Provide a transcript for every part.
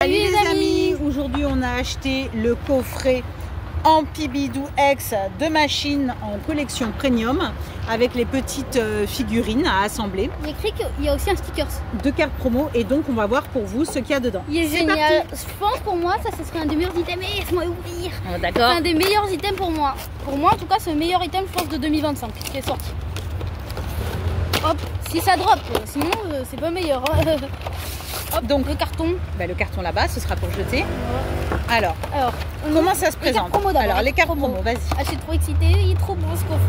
Salut les amis. Aujourd'hui on a acheté le coffret Ampibidou X de machines en collection premium avec les petites figurines à assembler. J'ai écrit qu'il y a aussi un sticker. 2 cartes promo et donc on va voir pour vous ce qu'il y a dedans. Il est génial. Je pense pour moi ça ce serait un des meilleurs items. Et laisse-moi ouvrir. Oh, d'accord. C'est un des meilleurs items pour moi. Pour moi en tout cas c'est le meilleur item je pense de 2025 qui est sorti. Hop, si ça drop, sinon c'est pas meilleur. Hop, donc le carton. Bah, le carton là-bas, ce sera pour jeter. Ouais. Alors comment ça se présente? Alors les cartes promo, vas-y. Ah, je suis trop excitée, il est trop beau ce coffret.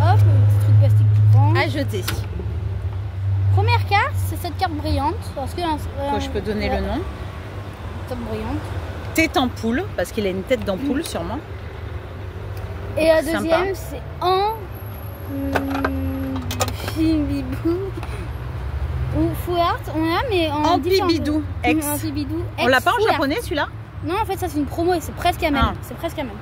Hop, le petit truc plastique tout grand. À jeter. Première carte, c'est cette carte brillante. Parce que je peux donner le nom. Carte brillante. Tête en poule, parce qu'il a une tête d'ampoule sûrement. Et la deuxième, c'est en Fibibou ou Fouart, on l'a mais en Ampibidou X. On l'a pas en japonais celui-là? Non, en fait ça c'est une promo et c'est presque la même. Ah. C'est presque la même.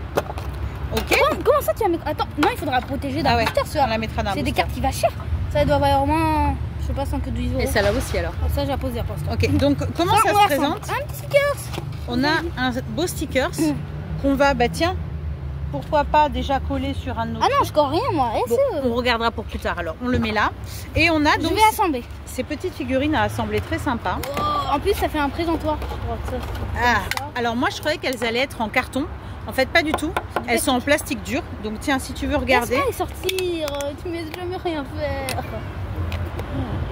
Ok. Comment ça tu vas mettre? Attends, non, il faudra protéger d'un booster celui-là. On la mettra dans. C'est des cartes qui valent cher. Ça doit valoir au moins, je sais pas, 5 que 10 euros. Et ça là aussi alors. Ça j'ai posé pour l'instant. Ok, donc comment ça se présente? Un petit sticker. On a un beau stickers qu'on va, bah tiens, pourquoi pas déjà coller sur un de nos. Ah non, je colle rien moi. Bon, on regardera pour plus tard alors. On le met là. Et on a donc je vais assembler ces petites figurines à assembler très sympa. Oh, en plus ça fait un présentoir. Alors moi je croyais qu'elles allaient être en carton. En fait pas du tout. Elles sont en plastique dur. Donc tiens, si tu veux regarder. Laisse-moi les sortir. Tu ne laisses jamais rien faire.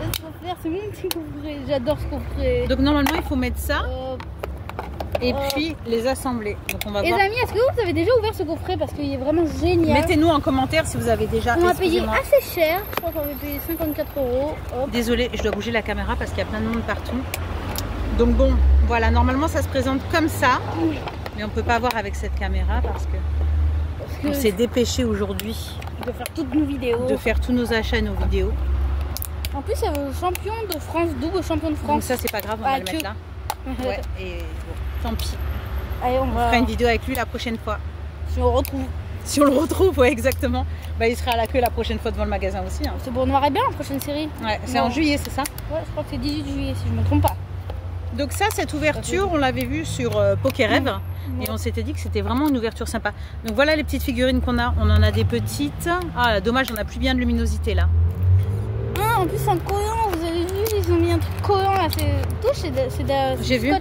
Laisse-moi faire, c'est mon petit coffret. J'adore ce coffret. Donc normalement il faut mettre ça. Et puis les assembler. Donc on va les voir. amis, est-ce que vous avez déjà ouvert ce coffret parce qu'il est vraiment génial? Mettez-nous en commentaire si vous avez déjà. On a payé assez cher. Je crois qu'on avait payé 54 euros. Désolée, je dois bouger la caméra parce qu'il y a plein de monde partout. Donc bon, voilà, normalement ça se présente comme ça. Mais on peut pas voir avec cette caméra parce que on s'est dépêché aujourd'hui de faire toutes nos vidéos. De faire tous nos achats et nos vidéos. En plus, il y a le champion de France, double champion de France. Donc ça c'est pas grave, on va le mettre là. Ouais, et bon, tant pis. Allez, on fera une vidéo avec lui la prochaine fois. Si on le retrouve. Si on le retrouve, ouais, exactement. Bah, il sera à la queue la prochaine fois devant le magasin aussi. Hein. C'est bon, noir et blanc la prochaine série. Ouais, c'est en juillet, c'est ça? Ouais, je crois que c'est 18 juillet si je me trompe pas. Donc ça, cette ouverture, on l'avait vue sur Pokerève et on s'était dit que c'était vraiment une ouverture sympa. Donc voilà les petites figurines qu'on a. On en a des petites. Ah, dommage, on n'a plus bien de luminosité là. Ah, en plus c'est un collant, vous avez vu, ils ont mis un truc collant là. C'est J'ai vu.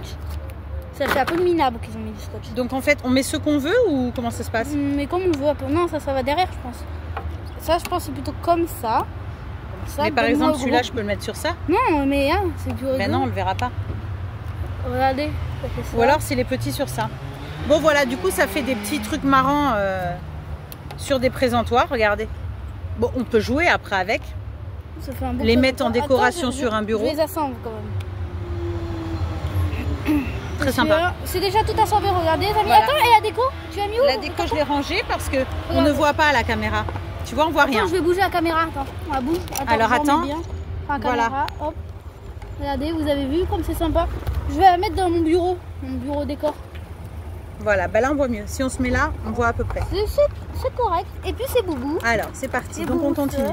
Ça fait un peu minable qu'ils ont mis du scotch. Donc en fait, on met ce qu'on veut ou comment ça se passe? Mais comme on veut un peu. Non, ça va derrière, je pense. Ça, je pense c'est plutôt comme ça. Mais par exemple, celui-là, je peux le mettre sur ça? Non, mais hein, c'est du rigolo. Mais non, on le verra pas. Regardez, ça fait ça. Ou alors c'est les petits sur ça. Bon voilà, du coup ça fait des petits trucs marrants sur des présentoirs, regardez. Bon, on peut jouer après avec. Ça fait un beau les mettre en décoration sur un bureau. Je les assemble quand même. Très sympa. C'est déjà tout assemblé, regardez les amis. Voilà. Attends, et la déco? Tu as mis où? La déco, je l'ai rangée parce que on ne voit pas à la caméra. Tu vois, on voit rien. Je vais bouger la caméra, attends. On la bouge. Alors attends. Enfin, voilà. Caméra, hop. Regardez, vous avez vu comme c'est sympa. Je vais la mettre dans mon bureau décor. Voilà, bah là on voit mieux. Si on se met là, on voit à peu près. C'est correct. Et puis c'est boubou. Alors, c'est parti. Donc on continue.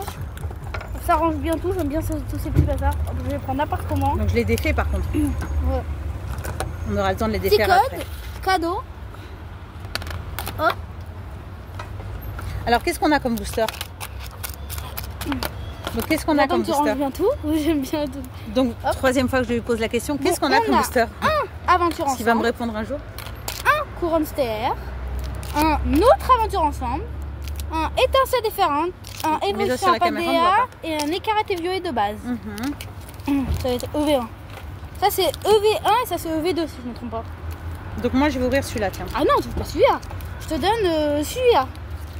Ça range bien tout, j'aime bien tous ces petits bazars. Je vais prendre n'importe comment. Donc je les défais par contre. Ouais. On aura le temps de les défaire petit après. Cadeau. Hop. Alors qu'est-ce qu'on a comme booster? Donc qu'est-ce qu'on a comme booster? Ranges bien tout. J'aime bien tout. Donc troisième fois que je lui pose la question, qu'est-ce qu'on a comme booster? Un aventure ensemble. Qui va me répondre un jour. Un couronne STR. Un autre aventure ensemble. Un étincelle déferlante. Un évolution à PDA et un écarté violet de base. Ça va être EV1. Ça c'est EV1 et ça c'est EV2 si je ne me trompe pas. Donc moi je vais ouvrir celui-là, tiens. Ah non, tu ne veux pas celui-là. Je te donne celui-là.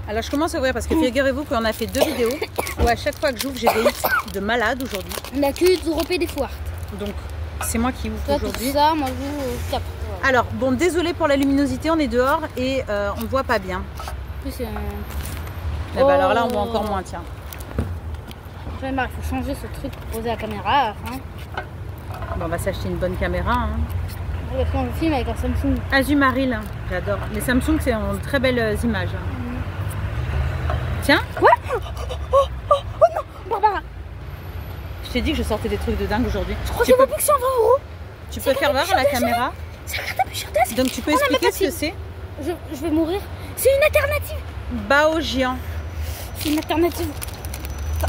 Alors je commence à ouvrir parce que figurez-vous qu'on a fait 2 vidéos où à chaque fois que j'ouvre j'ai des hits de malade aujourd'hui. On a que dropper des foires. Donc c'est moi qui ouvre aujourd'hui. Ça, moi je joue cap. Voilà. Alors bon, désolé pour la luminosité, on est dehors et on voit pas bien. En plus, bah, alors là on voit encore moins, tiens. Il faut changer ce truc pour poser la caméra. Hein. Bon, on va s'acheter une bonne caméra. Hein. On le filme avec un Samsung. Azumaril, j'adore. Les Samsung, c'est en très belles images. Tiens. Quoi? Oh non, Barbara. Je t'ai dit que je sortais des trucs de dingue aujourd'hui. Je crois que j'ai pas plus que 120 euros. Tu peux faire voir la caméra? C'est la carte la plus chère d'Asie. Donc tu peux expliquer ce que c'est? Je vais mourir. C'est une alternative. Bao géant. C'est une alternative.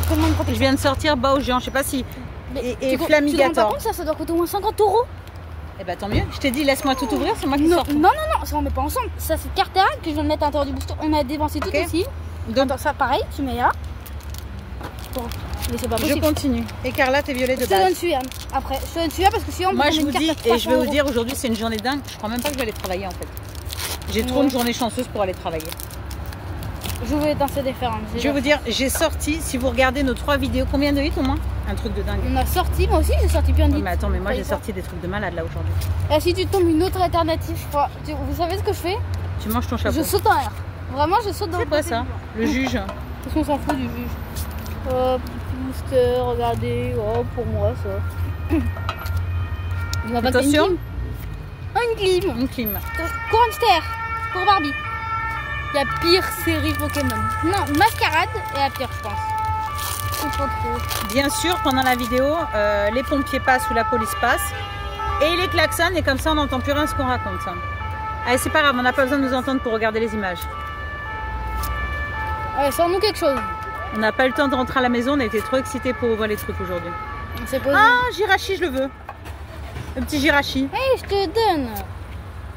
Comment une protection? Je viens de sortir Bao géant, je sais pas si. Et Flamigator. Ça doit coûter au moins 50 €. Eh bah tant mieux. Je t'ai dit, laisse-moi tout ouvrir, c'est moi qui sors. Non, ça on met pas ensemble. Ça c'est carte à que je viens de mettre à l'intérieur du booster. On a dépensé tout aussi. Donc ça pareil, tu mets là. Bon, mais c'est pas possible. Je continue. Écarlate et violet de base. Je te donne celui-là. Après, je te donne celui-là parce que sinon moi je vous dis, et je vais vous dire, aujourd'hui c'est une journée dingue. Je crois même pas que je vais aller travailler en fait. J'ai trop une journée chanceuse pour aller travailler. Je vais danser différent. Je vais vous dire, j'ai sorti, si vous regardez nos 3 vidéos, combien de hits au moins? Un truc de dingue. On a sorti, moi aussi j'ai sorti plein de hits. Mais attends, mais moi j'ai sorti des trucs de malade là aujourd'hui. Et si tu tombes une autre alternative, je crois. Vous savez ce que je fais? Tu manges ton chapeau. Je saute en l'air. Vraiment, je saute dans le. C'est quoi ça? Le juge. Parce qu'on s'en fout du juge. Booster, regardez. Oh, pour moi ça. Il va pas une clim. Oh, une clim. Une clim. Courant Mystère pour Barbie. La pire série Pokémon. Non, Mascarade est la pire, je pense. C'est pas trop. Bien sûr, pendant la vidéo, les pompiers passent ou la police passe. Et les klaxons, et comme ça on n'entend plus rien ce qu'on raconte. Allez, c'est pas grave, on n'a pas besoin de nous entendre pour regarder les images. Allez, sors-nous quelque chose. On n'a pas eu le temps de rentrer à la maison, on a été trop excités pour ouvrir les trucs aujourd'hui. Ah, Jirachi, je le veux. Le petit Jirachi. Hey, je te donne.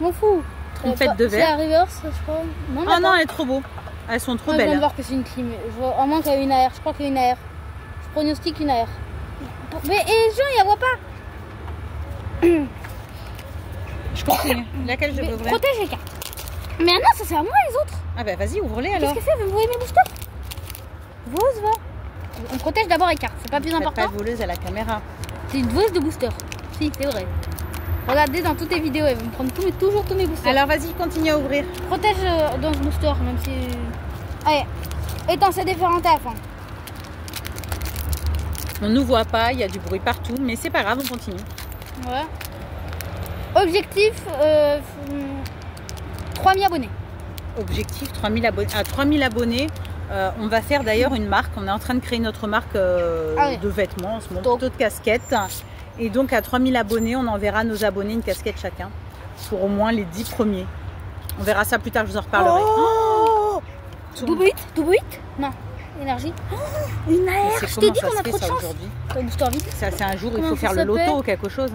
M'en fous. Une fête de verre. C'est la reverse, je crois. Non, ah non, elle est trop beau. Elles sont trop belles. Je viens de voir que c'est une clim. Je vois au moins qu'il y a une AR. Je crois qu'il y a une AR. Je pronostique une AR. Mais et les gens, ils la voient pas. Je continue. Laquelle je vais ouvrir? Protège les cartes. Mais non, ça c'est à moi les autres. Ah bah vas-y, ouvre-les alors. Qu'est-ce que c'est? Vous voyez mes boosters? Vose, va. On protège d'abord les cartes, c'est pas plus important. Pas voleuse à la caméra. C'est une vose de booster. Si, c'est vrai. Regardez dans toutes les vidéos, elles vont me prendre toujours tous mes boosters. Alors vas-y, continue à ouvrir. Protège dans ce booster, même si... Allez, étincelle différente à la fin. On nous voit pas, il y a du bruit partout, mais c'est pas grave, on continue. Ouais. Objectif, 3000 abonnés. Objectif, 3000 abonnés. À 3000 abonnés, on va faire d'ailleurs une marque. On est en train de créer notre marque de vêtements, en ce moment, plutôt de casquettes. Et donc à 3000 abonnés, on enverra à nos abonnés une casquette chacun pour au moins les 10 premiers. On verra ça plus tard, je vous en reparlerai. Oh double hit? Non, énergie. Oh, une AR, je t'ai dit qu'on a trop de chance. Ça c'est un jour, il faut faire le loto ou quelque chose.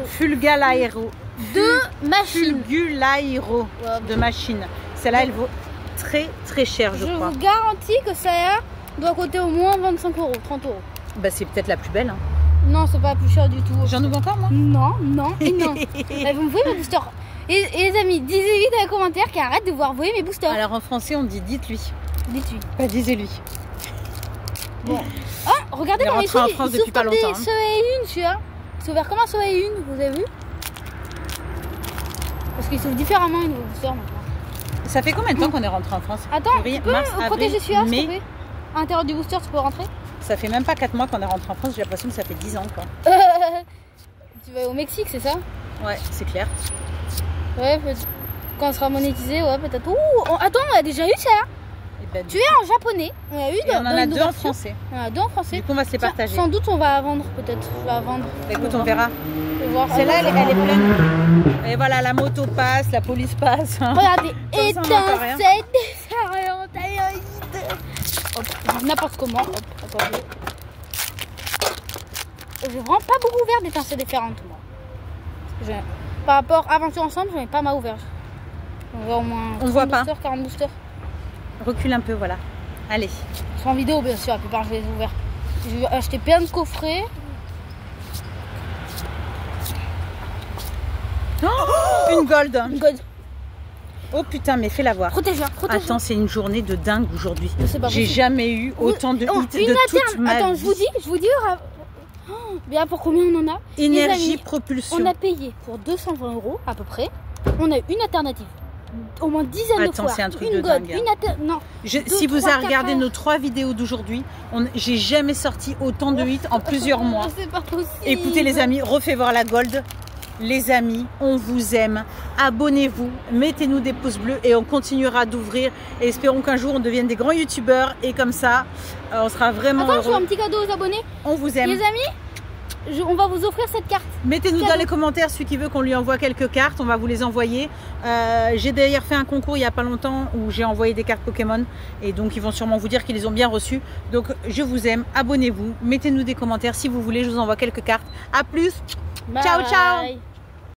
Fulgulairo. De machine. Fulgulairo de machine. Celle-là, elle vaut très très cher, je crois. Je vous garantis que ça doit coûter au moins 25 €, 30 €. Bah c'est peut-être la plus belle. Hein. Non, c'est pas la plus cher du tout. J'en ouvre encore moi? Non, non et non. Vous me voyez mes boosters. Et les amis, disez-lui dans les commentaires qu'il arrête de voir voyer mes boosters. Alors en français, on dit dites-lui. Dites-lui. Pas disez-lui. Bon. Ah, regardez dans les en France depuis pas longtemps. Des soleil et une, celui-là. C'est ouvert comme un soleil et une, vous avez vu? Parce qu'ils s'ouvrent différemment les nouveaux boosters maintenant. Ça fait combien de temps qu'on est rentré en France? Attends, tu peux protéger celui-là, s'il te plaît? À l'intérieur du booster, tu peux rentrer? Ça fait même pas 4 mois qu'on est rentré en France, j'ai l'impression que ça fait 10 ans quoi. Tu vas au Mexique, c'est ça? Ouais, c'est clair. Ouais, quand on sera monétisé, ouais, peut-être. Ouh, attends, on a déjà eu ça. Ben, tu es en japonais, on a eu on en a 2 en français. On en a 2 en français. Du coup, on va se les partager. Sans doute, on va vendre peut-être. Je vais vendre. Écoute, on verra. Celle-là, elle est pleine. Et voilà, la moto passe, la police passe. Regardez, étincelle différente. N'importe comment. Hop, attendez. J'ai vraiment pas beaucoup ouvert d'étincelles différentes, moi. Par rapport à Aventure Ensemble, j'en ai pas mal ouvert. On voit au moins 30 voit pas. boosters, 40 boosters. Recule un peu, voilà. Allez. Sans vidéo, bien sûr, la plupart je les ai ouverts. J'ai acheté plein de coffrets. Oh, une gold. Une gold. Oh putain, mais fais-la voir. Protège-la, protège-la. Attends, c'est une journée de dingue aujourd'hui. J'ai jamais eu autant de hits de toute ma vie. Attends, je vous dis, bien pour combien on en a? Énergie propulsion. On a payé pour 220 € à peu près. On a une alternative. Au moins 10 années de fois. Attends, c'est un truc de dingue. Non. Si vous avez regardé nos 3 vidéos d'aujourd'hui, j'ai jamais sorti autant de hits en plusieurs mois. C'est pas possible. Écoutez les amis, refais voir la gold. Les amis, on vous aime. Abonnez-vous, mettez-nous des pouces bleus et on continuera d'ouvrir. Et espérons qu'un jour on devienne des grands youtubeurs et comme ça, on sera vraiment heureux. Attends, un petit cadeau aux abonnés. On vous aime. Les amis, on va vous offrir cette carte. Mettez-nous dans les commentaires celui qui veut qu'on lui envoie quelques cartes, on va vous les envoyer. J'ai d'ailleurs fait un concours il n'y a pas longtemps où j'ai envoyé des cartes Pokémon et donc ils vont sûrement vous dire qu'ils les ont bien reçues. Donc je vous aime, abonnez-vous, mettez-nous des commentaires si vous voulez, je vous envoie quelques cartes. A plus, ciao ciao.